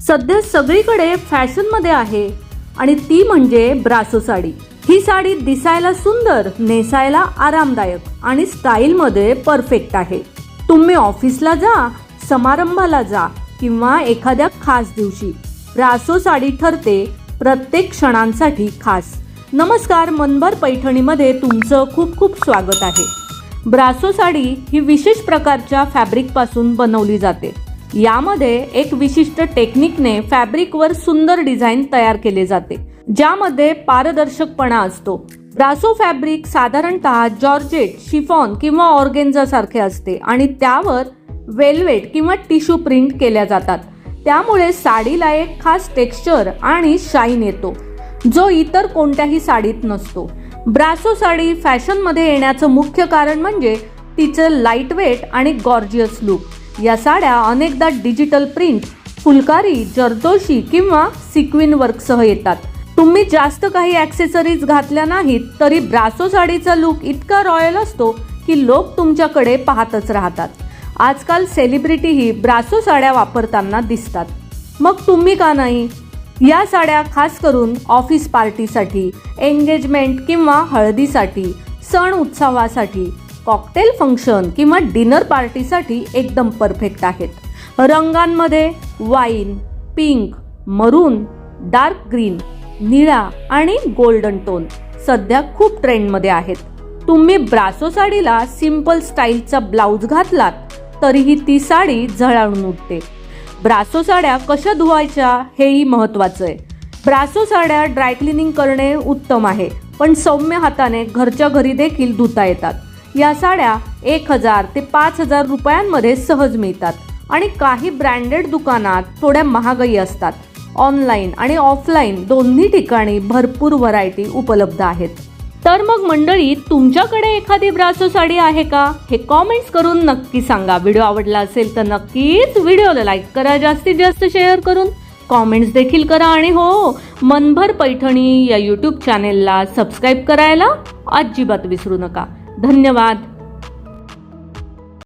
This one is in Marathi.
सध्या सगळीकडे फॅशनमध्ये आहे आणि ती म्हणजे ब्रासो साडी। ही साडी दिसायला सुंदर, नेसायला आरामदायक आणि स्टाईलमध्ये परफेक्ट आहे। तुम्ही ऑफिसला जा, समारंभाला जा किंवा एखाद्या खास दिवशी ब्रासो साडी ठरते प्रत्येक क्षणांसाठी खास। नमस्कार, मनभर पैठणीमध्ये तुमचं खूप खूप स्वागत आहे। ब्रासो साडी ही विशेष प्रकारच्या फॅब्रिकपासून बनवली जाते। यामध्ये एक विशिष्ट टेक्निकने फॅब्रिकवर सुंदर डिझाईन तयार केले जाते, ज्यामध्ये पारदर्शकपणा असतो। ब्रासो फॅब्रिक साधारणतः जॉर्जेट, शिफॉन किंवा ऑर्गेन्झा सारखे असते आणि त्यावर वेल्वेट किंवा टिश्यू प्रिंट केल्या जातात। त्यामुळे साडीला एक खास टेक्स्चर आणि शाईन येतो, जो इतर कोणत्याही साडीत नसतो। ब्रासो साडी फॅशनमध्ये येण्याचं मुख्य कारण म्हणजे तिचं लाईटवेट आणि गॉर्जियस लुक। या साड्या अनेकदा डिजिटल प्रिंट, फुलकारी, जरदोशी किंवा सिक्विन वर्कसह येतात। तुम्ही जास्त काही ॲक्सेसरीज घातल्या नाहीत तरी ब्रासो साडीचा लुक इतका रॉयल असतो की लोक तुमच्याकडे पाहतच राहतात। आजकाल सेलिब्रिटीही ब्रासो साड्या वापरताना दिसतात, मग तुम्ही का नाही? या साड्या खास करून ऑफिस पार्टीसाठी, एंगेजमेंट किंवा हळदीसाठी, सण उत्सवासाठी, कॉकटेल फंक्शन किंवा डिनर पार्टीसाठी एकदम परफेक्ट आहेत। रंगांमध्ये वाईन, पिंक, मरून, डार्क ग्रीन, निळा आणि गोल्डन टोन सध्या खूप ट्रेंडमध्ये आहेत। तुम्ही ब्रासो साडीला सिंपल स्टाईलचा ब्लाउज घातलात तरीही ती साडी झळाळून उठते। ब्रासो साड्या कशा धुवायच्या हेही महत्त्वाचं आहे। ब्रासो साड्या ड्रायक्लिनिंग करणे उत्तम आहे, पण सौम्य हाताने घरच्या घरी देखील धुता येतात। या साड्या 1000 ते 5000 रुपयांमध्ये सहज मिळतात आणि काही ब्रँडेड दुकानात थोड्या महागही असतात। ऑनलाईन आणि ऑफलाईन दोन्ही ठिकाणी भरपूर व्हरायटी उपलब्ध आहेत। तर मग मंडळी, तुमच्याकडे एखादी ब्रासो साडी आहे का? हे कॉमेंट्स करून नक्की सांगा। व्हिडिओ आवडला असेल तर नक्कीच व्हिडिओला लाईक करा, जास्तीत जास्त शेअर करून कॉमेंट्स देखील करा आणि हो, मनभर पैठणी या यूट्यूब चॅनेलला सबस्क्राईब करायला अजिबात विसरू नका। धन्यवाद।